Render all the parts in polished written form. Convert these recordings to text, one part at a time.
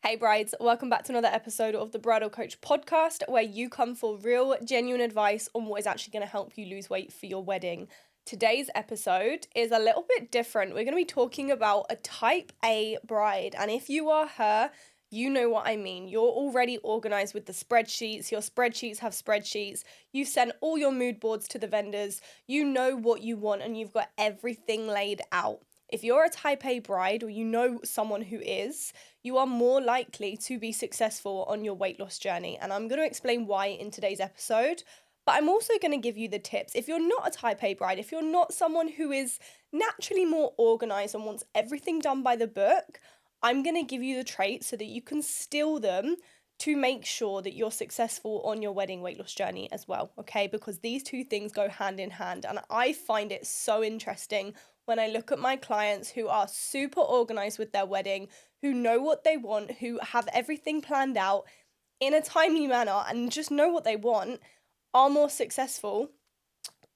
Hey brides, welcome back to another episode of the Bridal Coach podcast where you come for real, genuine advice on what is actually going to help you lose weight for your wedding. Today's episode is a little bit different. We're going to be talking about a type A bride, and if you are her, you know what I mean. You're already organized with the spreadsheets. Your spreadsheets have spreadsheets. You send all your mood boards to the vendors. You know what you want and you've got everything laid out. If you're a type A bride or you know someone who is, you are more likely to be successful on your weight loss journey. And I'm going to explain why in today's episode. But I'm also going to give you the tips. If you're not a type A bride, if you're not someone who is naturally more organized and wants everything done by the book, I'm going to give you the traits so that you can steal them to make sure that you're successful on your wedding weight loss journey as well, okay? Because these two things go hand in hand. And I find it so interesting when I look at my clients who are super organized with their wedding, who know what they want, who have everything planned out in a timely manner and just know what they want, are more successful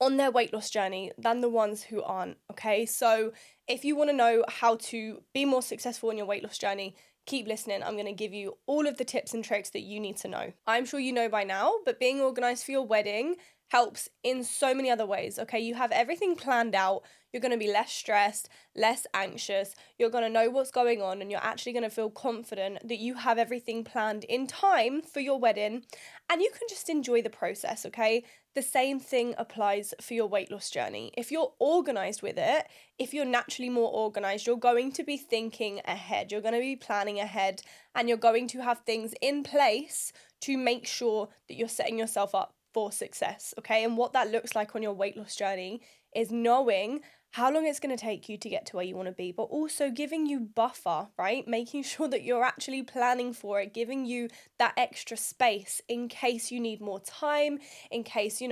on their weight loss journey than the ones who aren't, okay? So if you want to know how to be more successful on your weight loss journey, keep listening. I'm going to give you all of the tips and tricks that you need to know. I'm sure you know by now, but being organized for your wedding helps in so many other ways, okay? You have everything planned out. You're going to be less stressed, less anxious. You're going to know what's going on, and you're actually going to feel confident that you have everything planned in time for your wedding, and you can just enjoy the process, okay? The same thing applies for your weight loss journey. If you're organized with it, if you're naturally more organized, you're going to be thinking ahead. You're going to be planning ahead, and you're going to have things in place to make sure that you're setting yourself up for success, okay? And what that looks like on your weight loss journey is knowing how long it's going to take you to get to where you want to be, but also giving you buffer, right? Making sure that you're actually planning for it, giving you that extra space in case you need more time, in case,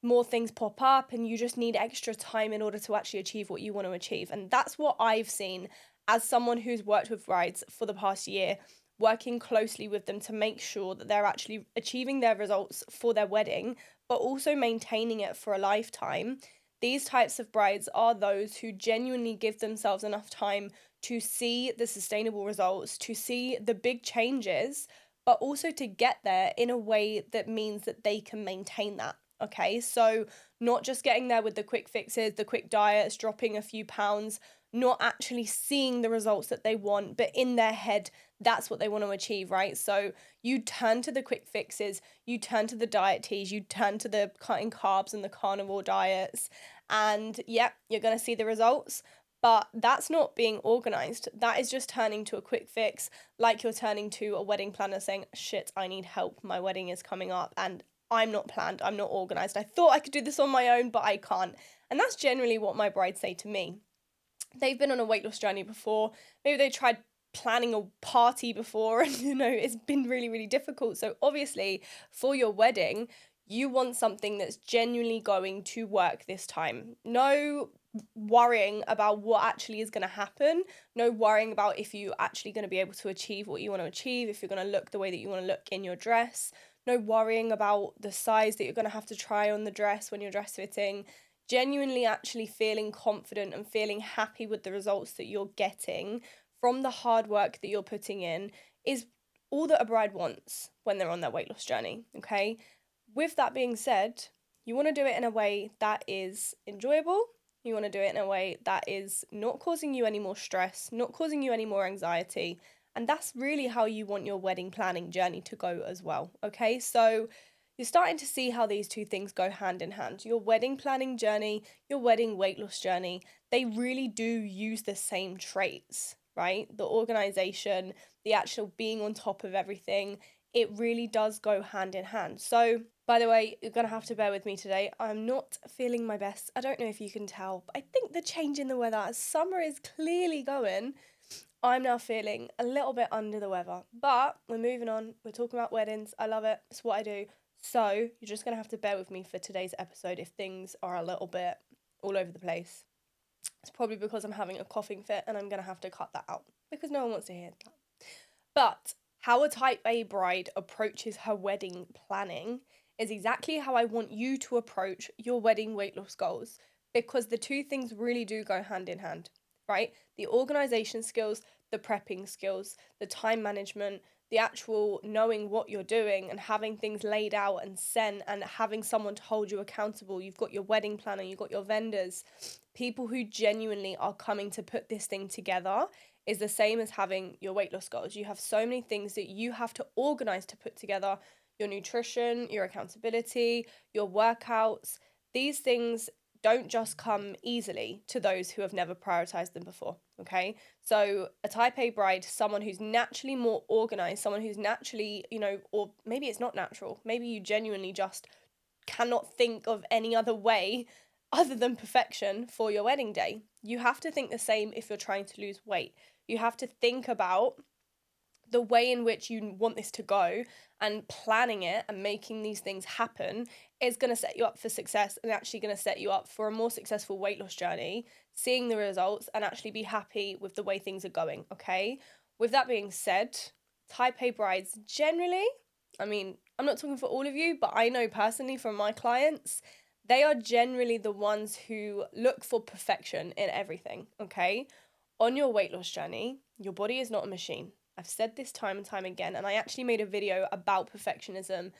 more things pop up and you just need extra time in order to actually achieve what you want to achieve. And that's what I've seen as someone who's worked with brides for the past year, working closely with them to make sure that they're actually achieving their results for their wedding, but also maintaining it for a lifetime. These types of brides are those who genuinely give themselves enough time to see the sustainable results, to see the big changes, but also to get there in a way that means that they can maintain that. Okay, so not just getting there with the quick fixes, the quick diets, dropping a few pounds, not actually seeing the results that they want, but in their head, that's what they want to achieve, right? So you turn to the quick fixes, you turn to the diet teas, you turn to the cutting carbs and the carnivore diets, and yep, you're going to see the results. But that's not being organized. That is just turning to a quick fix, like you're turning to a wedding planner saying, shit, I need help. My wedding is coming up and I'm not planned. I'm not organized. I thought I could do this on my own, but I can't. And that's generally what my brides say to me. They've been on a weight loss journey before. Maybe they tried planning a party before and, it's been really, really difficult. So obviously for your wedding, you want something that's genuinely going to work this time. No worrying about what actually is going to happen. No worrying about if you're actually going to be able to achieve what you want to achieve, if you're going to look the way that you want to look in your dress. No worrying about the size that you're going to have to try on the dress when you're dress fitting. Genuinely actually feeling confident and feeling happy with the results that you're getting from the hard work that you're putting in is all that a bride wants when they're on their weight loss journey, okay? With that being said, you want to do it in a way that is enjoyable. You want to do it in a way that is not causing you any more stress, not causing you any more anxiety. And that's really how you want your wedding planning journey to go as well, okay? So you're starting to see how these two things go hand in hand. Your wedding planning journey, your wedding weight loss journey, they really do use the same traits, right? The organization, the actual being on top of everything, it really does go hand in hand. So, by the way, you're going to have to bear with me today. I'm not feeling my best. I don't know if you can tell, but I think the change in the weather, as summer is clearly going, I'm now feeling a little bit under the weather. But we're moving on. We're talking about weddings. I love it. It's what I do. So you're just going to have to bear with me for today's episode if things are a little bit all over the place. It's probably because I'm having a coughing fit and I'm going to have to cut that out because no one wants to hear that. But how a type A bride approaches her wedding planning is exactly how I want you to approach your wedding weight loss goals, because the two things really do go hand in hand. right? The organization skills, the prepping skills, the time management, the actual knowing what you're doing and having things laid out and sent and having someone to hold you accountable. You've got your wedding planner, you've got your vendors, people who genuinely are coming to put this thing together is the same as having your weight loss goals. You have so many things that you have to organize to put together: your nutrition, your accountability, your workouts. These things don't just come easily to those who have never prioritized them before, okay? So a type A bride, someone who's naturally more organized, someone who's naturally, or maybe it's not natural, maybe you genuinely just cannot think of any other way other than perfection for your wedding day. You have to think the same if you're trying to lose weight. You have to think about the way in which you want this to go, and planning it and making these things happen is going to set you up for success and actually going to set you up for a more successful weight loss journey, seeing the results and actually be happy with the way things are going, okay? With that being said, type A brides generally, I mean, I'm not talking for all of you, but I know personally from my clients, they are generally the ones who look for perfection in everything, okay? On your weight loss journey, your body is not a machine. I've said this time and time again, and I actually made a video about perfectionism.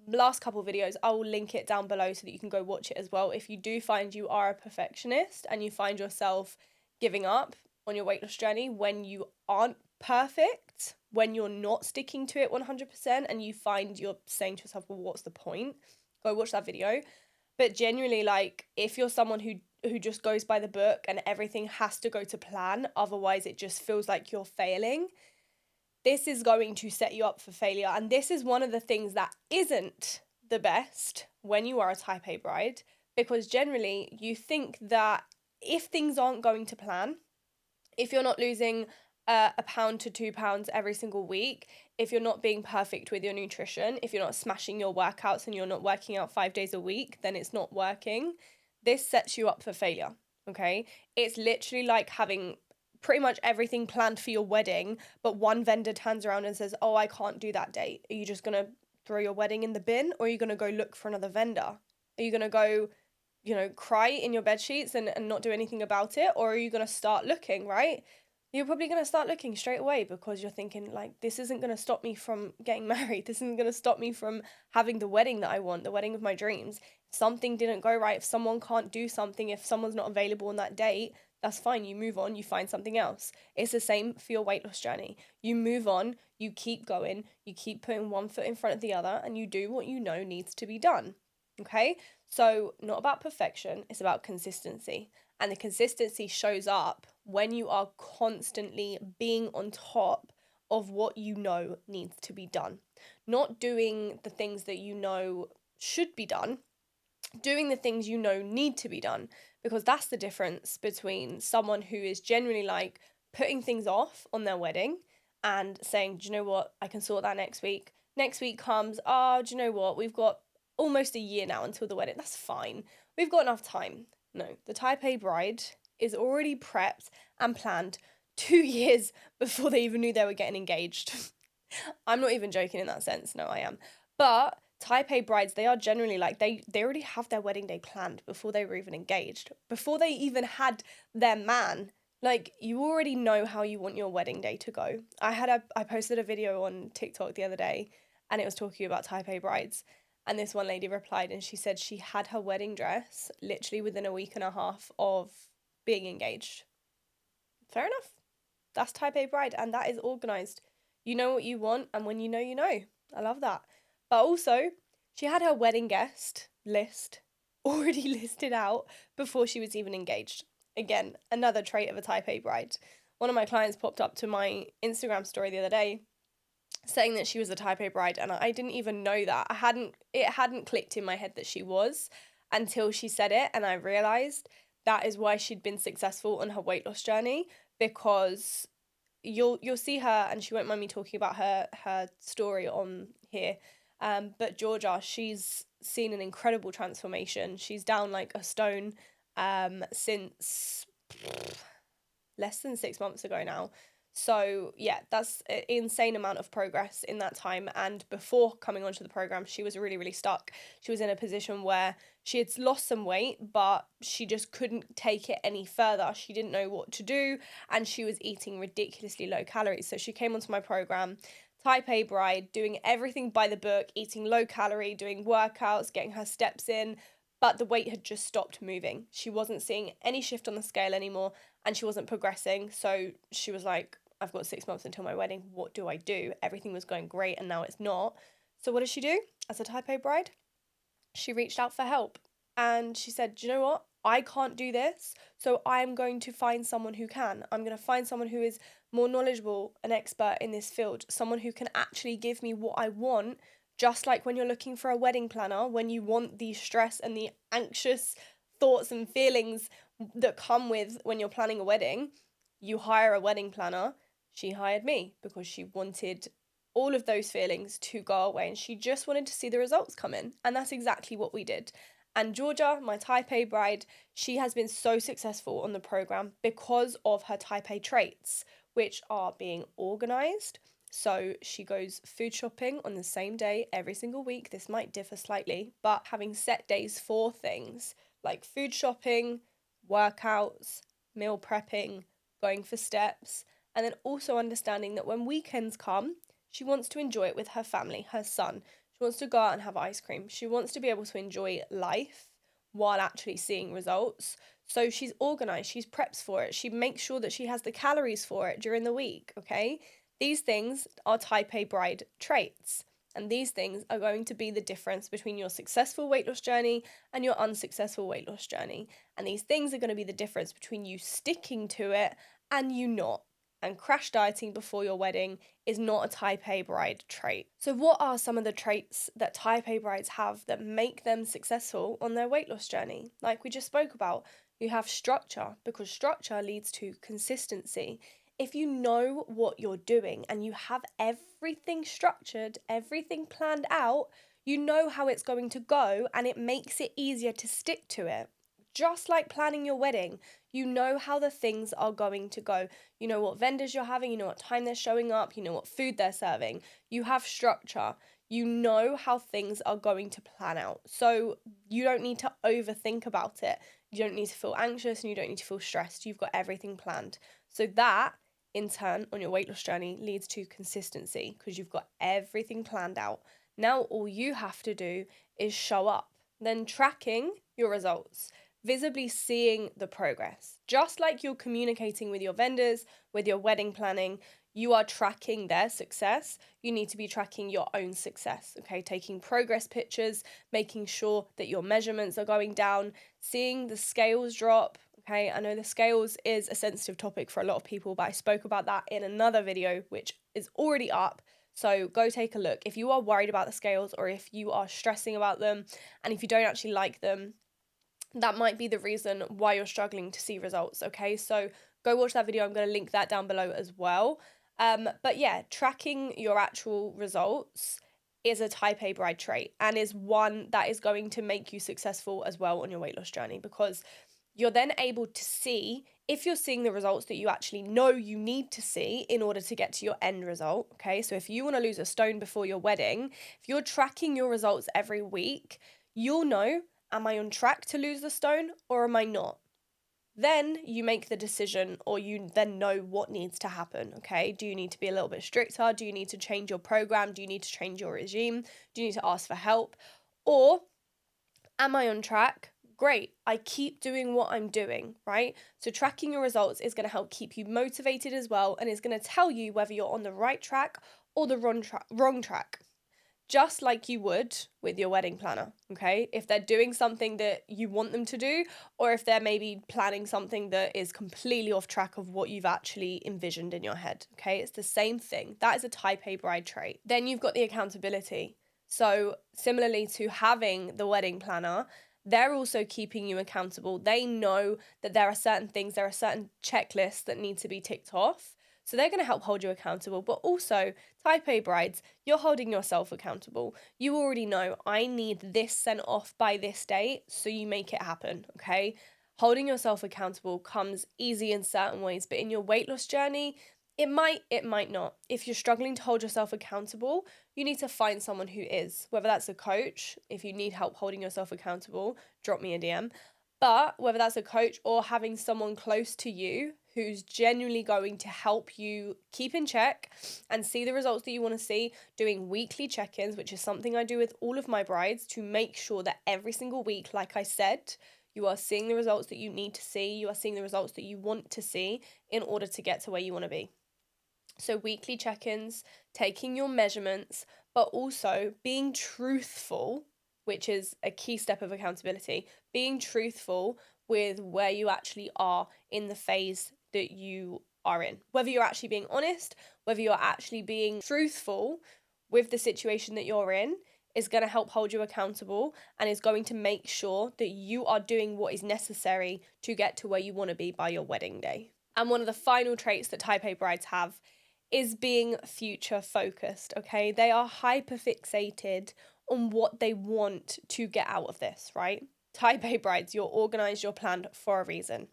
Last couple videos, I will link it down below so that you can go watch it as well. If you do find you are a perfectionist and you find yourself giving up on your weight loss journey when you aren't perfect, when you're not sticking to it 100%, and you find you're saying to yourself, well, what's the point? Go watch that video. But genuinely, like, if you're someone who just goes by the book and everything has to go to plan, otherwise it just feels like you're failing, this is going to set you up for failure. And this is one of the things that isn't the best when you are a type A bride, because generally you think that if things aren't going to plan, if you're not losing a pound to 2 pounds every single week, if you're not being perfect with your nutrition, if you're not smashing your workouts and you're not working out 5 days a week, then it's not working. This sets you up for failure, okay? It's literally like having pretty much everything planned for your wedding, but one vendor turns around and says, oh, I can't do that date. Are you just going to throw your wedding in the bin, or are you going to go look for another vendor? Are you going to go, cry in your bed sheets and not do anything about it? Or are you going to start looking, right? You're probably going to start looking straight away because you're thinking, like, this isn't going to stop me from getting married. This isn't going to stop me from having the wedding that I want, the wedding of my dreams. If something didn't go right, if someone can't do something, if someone's not available on that date, that's fine. You move on, you find something else. It's the same for your weight loss journey. You move on, you keep going, you keep putting one foot in front of the other, and you do what you know needs to be done. Okay? So, not about perfection, it's about consistency. And the consistency shows up when you are constantly being on top of what you know needs to be done. Not doing the things that you know should be done, doing the things you know need to be done. Because that's the difference between someone who is generally like putting things off on their wedding and saying, do you know what, I can sort that next week. Next week comes, do you know what, we've got almost a year now until the wedding. That's fine. We've got enough time. No, the type A bride is already prepped and planned 2 years before they even knew they were getting engaged. I'm not even joking in that sense. No, I am. But type A brides, they are generally like, they already have their wedding day planned before they were even engaged, before they even had their man. Like, you already know how you want your wedding day to go. I posted a video on TikTok the other day, and it was talking about type A brides. And this one lady replied and she said she had her wedding dress literally within a week and a half of being engaged. Fair enough. That's type A bride, and that is organized. You know what you want, and when you know, you know. I love that. But also, she had her wedding guest list already listed out before she was even engaged. Again, another trait of a type A bride. One of my clients popped up to my Instagram story the other day saying that she was a type A bride, and I didn't even know that. It hadn't clicked in my head that she was until she said it, and I realized that is why she'd been successful on her weight loss journey, because you'll see her, and she won't mind me talking about her story on here. But Georgia, she's seen an incredible transformation. She's down like a stone since less than 6 months ago now. So yeah, that's an insane amount of progress in that time. And before coming onto the program, she was really, really stuck. She was in a position where She had lost some weight, but she just couldn't take it any further. She didn't know what to do, and she was eating ridiculously low calories. So she came onto my program, type A bride, doing everything by the book, eating low calorie, doing workouts, getting her steps in, but the weight had just stopped moving. She wasn't seeing any shift on the scale anymore, and she wasn't progressing. So she was like, I've got 6 months until my wedding. What do I do? Everything was going great, and now it's not. So what does she do as a type A bride? She reached out for help, and she said, do you know what? I can't do this, so I'm going to find someone who can. I'm going to find someone who is more knowledgeable, an expert in this field, someone who can actually give me what I want. Just like when you're looking for a wedding planner, when you want the stress and the anxious thoughts and feelings that come with when you're planning a wedding, you hire a wedding planner. She hired me because she wanted all of those feelings to go away, and she just wanted to see the results come in. And that's exactly what we did. And Georgia, my type A bride, she has been so successful on the program because of her type A traits, which are being organized. So she goes food shopping on the same day every single week. This might differ slightly, but having set days for things like food shopping, workouts, meal prepping, going for steps, and then also understanding that when weekends come, she wants to enjoy it with her family, her son. She wants to go out and have ice cream. She wants to be able to enjoy life while actually seeing results. So she's organized, she's preps for it. She makes sure that she has the calories for it during the week, okay? These things are type A bride traits. And these things are going to be the difference between your successful weight loss journey and your unsuccessful weight loss journey. And these things are going to be the difference between you sticking to it and you not. And crash dieting before your wedding is not a type A bride trait. So, what are some of the traits that type A brides have that make them successful on their weight loss journey? Like we just spoke about, you have structure, because structure leads to consistency. If you know what you're doing and you have everything structured, everything planned out, you know how it's going to go, and it makes it easier to stick to it. Just like planning your wedding, you know how the things are going to go. You know what vendors you're having, you know what time they're showing up, you know what food they're serving. You have structure. You know how things are going to plan out. So you don't need to overthink about it. You don't need to feel anxious and you don't need to feel stressed. You've got everything planned. So that, in turn, on your weight loss journey leads to consistency because you've got everything planned out. Now all you have to do is show up, then tracking your results, visibly seeing the progress. Just like you're communicating with your vendors, with your wedding planning, you are tracking their success. You need to be tracking your own success, okay? Taking progress pictures, making sure that your measurements are going down, seeing the scales drop, okay? I know the scales is a sensitive topic for a lot of people, but I spoke about that in another video, which is already up. So go take a look. If you are worried about the scales or if you are stressing about them and if you don't actually like them, that might be the reason why you're struggling to see results, okay? So go watch that video. I'm going to link that down below as well. But yeah, tracking your actual results is a type A bride trait and is one that is going to make you successful as well on your weight loss journey, because you're then able to see if you're seeing the results that you actually know you need to see in order to get to your end result, okay? So if you want to lose a stone before your wedding, if you're tracking your results every week, you'll know, am I on track to lose the stone or am I not? Then you make the decision, or you then know what needs to happen, okay? Do you need to be a little bit stricter? Do you need to change your program? Do you need to change your regime? Do you need to ask for help? Or am I on track? Great, I keep doing what I'm doing, right? So tracking your results is going to help keep you motivated as well, and is going to tell you whether you're on the right track or the wrong track. Just like you would with your wedding planner, okay? If they're doing something that you want them to do, or if they're maybe planning something that is completely off track of what you've actually envisioned in your head, okay? It's the same thing. That is a type A bride trait. Then you've got the accountability. So similarly to having the wedding planner, they're also keeping you accountable. They know that there are certain things, there are certain checklists that need to be ticked off. So they're going to help hold you accountable. But also, type A brides, you're holding yourself accountable. You already know, I need this sent off by this date, so you make it happen, okay? Holding yourself accountable comes easy in certain ways, but in your weight loss journey, It might not. If you're struggling to hold yourself accountable, you need to find someone who is, whether that's a coach. If you need help holding yourself accountable, drop me a DM. But whether that's a coach or having someone close to you who's genuinely going to help you keep in check and see the results that you want to see, doing weekly check-ins, which is something I do with all of my brides to make sure that every single week, like I said, you are seeing the results that you need to see, you are seeing the results that you want to see in order to get to where you want to be. So weekly check-ins, taking your measurements, but also being truthful, which is a key step of accountability, being truthful with where you actually are in the phase that you are in. Whether you're actually being honest, whether you're actually being truthful with the situation that you're in, is going to help hold you accountable and is going to make sure that you are doing what is necessary to get to where you want to be by your wedding day. And one of the final traits that Type A brides have is being future focused, okay? They are hyper fixated on what they want to get out of this, right? Type A brides, you're organized, you're planned for a reason.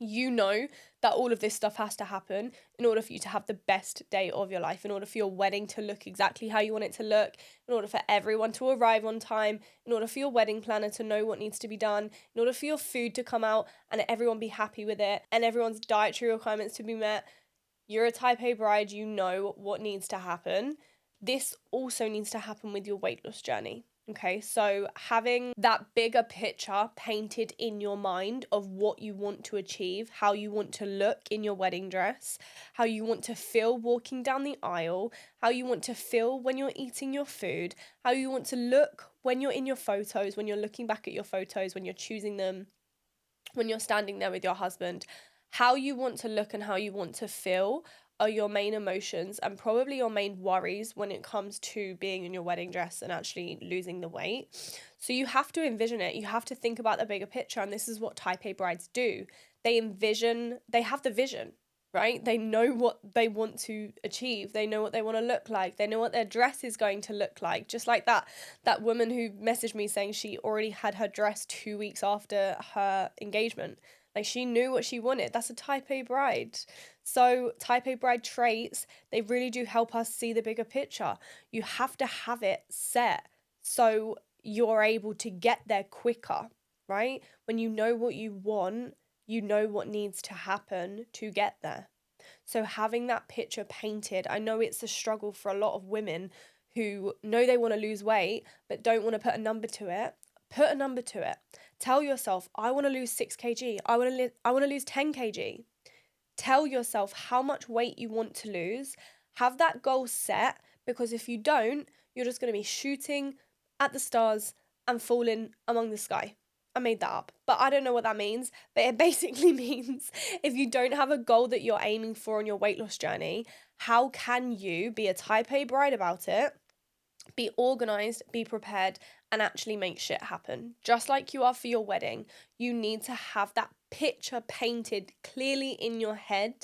You know that all of this stuff has to happen in order for you to have the best day of your life, in order for your wedding to look exactly how you want it to look, in order for everyone to arrive on time, in order for your wedding planner to know what needs to be done, in order for your food to come out and everyone be happy with it, and everyone's dietary requirements to be met. You're a Type A bride, you know what needs to happen. This also needs to happen with your weight loss journey. Okay, so having that bigger picture painted in your mind of what you want to achieve, how you want to look in your wedding dress, how you want to feel walking down the aisle, how you want to feel when you're eating your food, how you want to look when you're in your photos, when you're looking back at your photos, when you're choosing them, when you're standing there with your husband. How you want to look and how you want to feel are your main emotions and probably your main worries when it comes to being in your wedding dress and actually losing the weight. So you have to envision it. You have to think about the bigger picture. And this is what Type A brides do. They have the vision, right? They know what they want to achieve. They know what they want to look like. They know what their dress is going to look like. Just like that woman who messaged me saying she already had her dress 2 weeks after her engagement. Like, she knew what she wanted. That's a Type A bride. So Type A bride traits, they really do help us see the bigger picture. You have to have it set so you're able to get there quicker, right? When you know what you want, you know what needs to happen to get there. So having that picture painted, I know it's a struggle for a lot of women who know they want to lose weight but don't want to put a number to it. Put a number to it. Tell yourself, I want to lose 6 kg. I want to lose 10 kg. Tell yourself how much weight you want to lose. Have that goal set, because if you don't, you're just going to be shooting at the stars and falling among the sky. I made that up, but I don't know what that means. But it basically means if you don't have a goal that you're aiming for on your weight loss journey, how can you be a Type A bride about it? Be organized, be prepared, and actually make shit happen. Just like you are for your wedding, you need to have that picture painted clearly in your head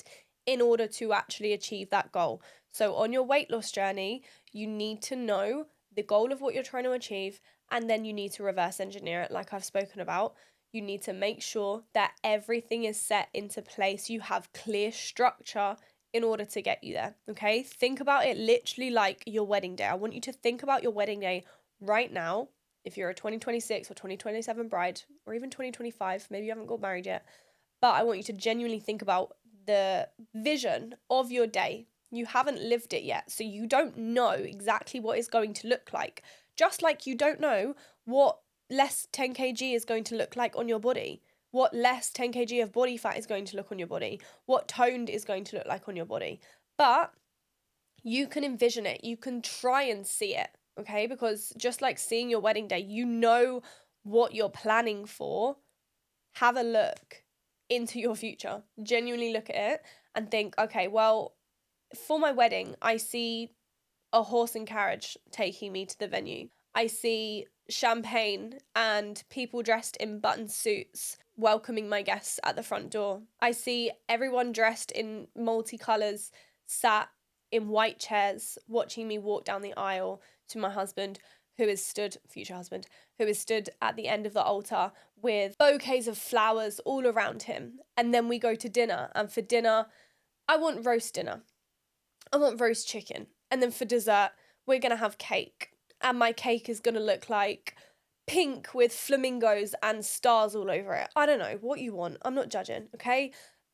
in order to actually achieve that goal. So on your weight loss journey, you need to know the goal of what you're trying to achieve, and then you need to reverse engineer it, like I've spoken about. You need to make sure that everything is set into place. You have clear structure in order to get you there, okay? Think about it literally like your wedding day. I want you to think about your wedding day right now. If you're a 2026 or 2027 bride, or even 2025, maybe you haven't got married yet, but I want you to genuinely think about the vision of your day. You haven't lived it yet, so you don't know exactly what it's going to look like. Just like you don't know what less 10 kg is going to look like on your body, what less 10 kg of body fat is going to look on your body, what toned is going to look like on your body. But you can envision it, you can try and see it, okay? Because just like seeing your wedding day, you know what you're planning for. Have a look into your future, genuinely look at it and think, okay, well, for my wedding, I see a horse and carriage taking me to the venue. I see champagne and people dressed in button suits welcoming my guests at the front door. I see everyone dressed in multicolours, sat in white chairs, watching me walk down the aisle to my husband, future husband, who is stood at the end of the altar with bouquets of flowers all around him. And then we go to dinner. And for dinner, I want roast dinner. I want roast chicken. And then for dessert, we're going to have cake. And my cake is going to look like pink with flamingos and stars all over it. I don't know what you want. I'm not judging, okay?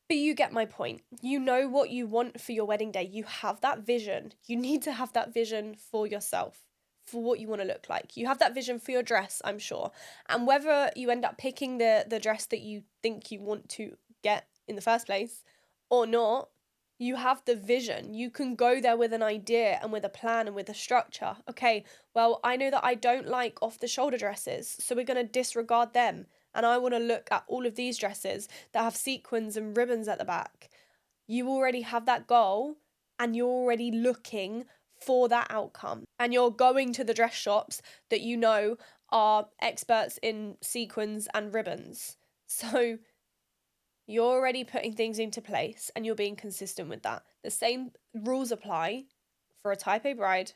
But you get my point. You know what you want for your wedding day. You have that vision. You need to have that vision for yourself, for what you want to look like. You have that vision for your dress, I'm sure. And whether you end up picking the dress that you think you want to get in the first place or not, you have the vision. You can go there with an idea and with a plan and with a structure. Okay, well, I know that I don't like off the shoulder dresses, so we're going to disregard them. And I want to look at all of these dresses that have sequins and ribbons at the back. You already have that goal and you're already looking for that outcome. And you're going to the dress shops that you know are experts in sequins and ribbons. So you're already putting things into place and you're being consistent with that. The same rules apply for a type A bride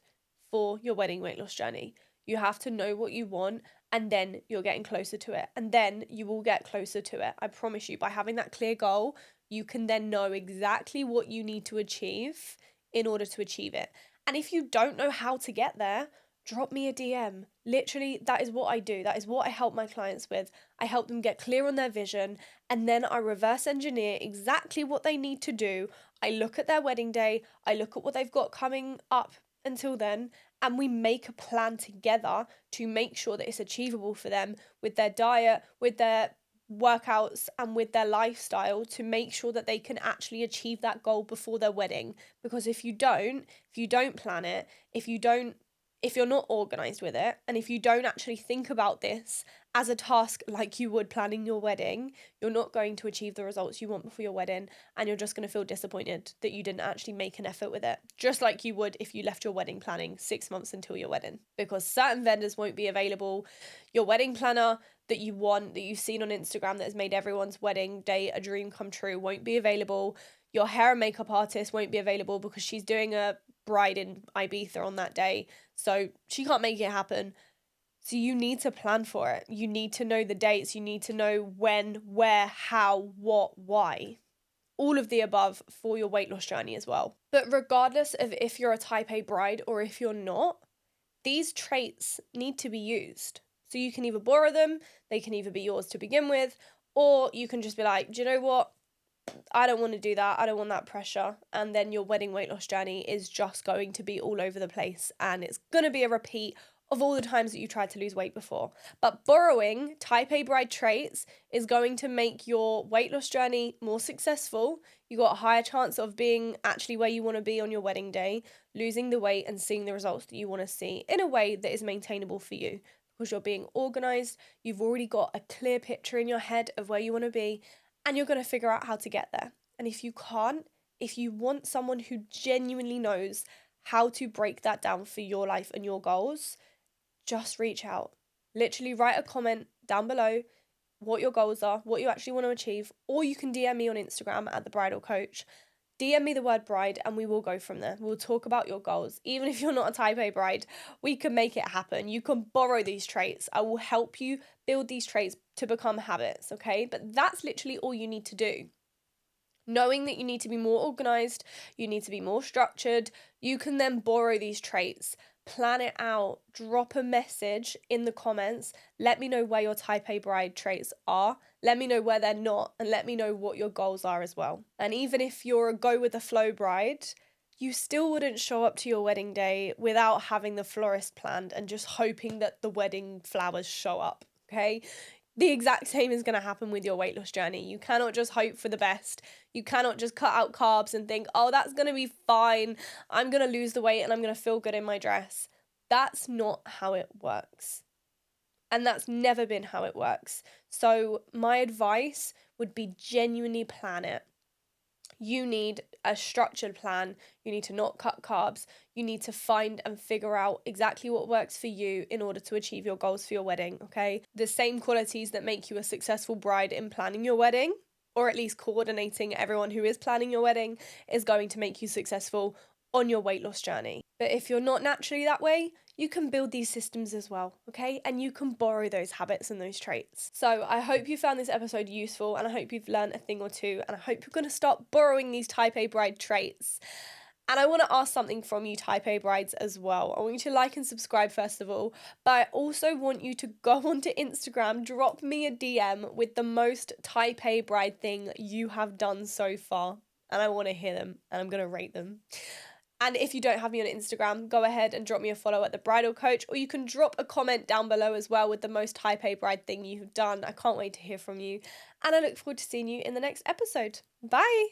for your wedding weight loss journey. You have to know what you want and then you're getting closer to it. And then you will get closer to it. I promise you, by having that clear goal, you can then know exactly what you need to achieve in order to achieve it. And if you don't know how to get there, drop me a DM. Literally, that is what I do. That is what I help my clients with. I help them get clear on their vision and then I reverse engineer exactly what they need to do. I look at their wedding day, I look at what they've got coming up until then, and we make a plan together to make sure that it's achievable for them with their diet, with their workouts, and with their lifestyle to make sure that they can actually achieve that goal before their wedding. Because if you don't plan it, if you're not organized with it, and if you don't actually think about this as a task like you would planning your wedding, you're not going to achieve the results you want before your wedding, and you're just going to feel disappointed that you didn't actually make an effort with it, just like you would if you left your wedding planning 6 months until your wedding, because certain vendors won't be available. Your wedding planner that you want, that you've seen on Instagram that has made everyone's wedding day a dream come true, won't be available. Your hair and makeup artist won't be available because she's doing a bride in Ibiza on that day, so she can't make it happen. So you need to plan for it. You need to know the dates. You need to know when, where, how, what, why. All of the above for your weight loss journey as well. But regardless of if you're a type A bride or if you're not, these traits need to be used. So you can either borrow them, they can either be yours to begin with, or you can just be like, do you know what? I don't want to do that. I don't want that pressure. And then your wedding weight loss journey is just going to be all over the place. And it's going to be a repeat of all the times that you tried to lose weight before. But borrowing type A bride traits is going to make your weight loss journey more successful. You got a higher chance of being actually where you want to be on your wedding day, losing the weight and seeing the results that you want to see in a way that is maintainable for you. Because you're being organized, you've already got a clear picture in your head of where you want to be, and you're going to figure out how to get there. And if you can't, if you want someone who genuinely knows how to break that down for your life and your goals, just reach out. Literally write a comment down below what your goals are, what you actually want to achieve, or you can DM me on Instagram at the Bridal Coach. DM me the word bride and we will go from there. We'll talk about your goals. Even if you're not a type A bride, we can make it happen. You can borrow these traits. I will help you build these traits to become habits, okay? But that's literally all you need to do. Knowing that you need to be more organized, you need to be more structured, you can then borrow these traits, plan it out, drop a message in the comments, let me know where your type A bride traits are, let me know where they're not, and let me know what your goals are as well. And even if you're a go with the flow bride, you still wouldn't show up to your wedding day without having the florist planned and just hoping that the wedding flowers show up, okay? The exact same is going to happen with your weight loss journey. You cannot just hope for the best. You cannot just cut out carbs and think, oh, that's going to be fine. I'm going to lose the weight and I'm going to feel good in my dress. That's not how it works. And that's never been how it works. So my advice would be genuinely plan it. You need a structured plan. You need to not cut carbs. You need to find and figure out exactly what works for you in order to achieve your goals for your wedding, okay? The same qualities that make you a successful bride in planning your wedding, or at least coordinating everyone who is planning your wedding, is going to make you successful on your weight loss journey. But if you're not naturally that way, you can build these systems as well, okay? And you can borrow those habits and those traits. So I hope you found this episode useful, and I hope you've learned a thing or two, and I hope you're going to start borrowing these type A bride traits. And I want to ask something from you type A brides as well. I want you to like and subscribe first of all, but I also want you to go onto Instagram, drop me a DM with the most type A bride thing you have done so far. And I want to hear them, and I'm going to rate them. And if you don't have me on Instagram, go ahead and drop me a follow at the Bridal Coach, or you can drop a comment down below as well with the most type A bride thing you've done. I can't wait to hear from you. And I look forward to seeing you in the next episode. Bye.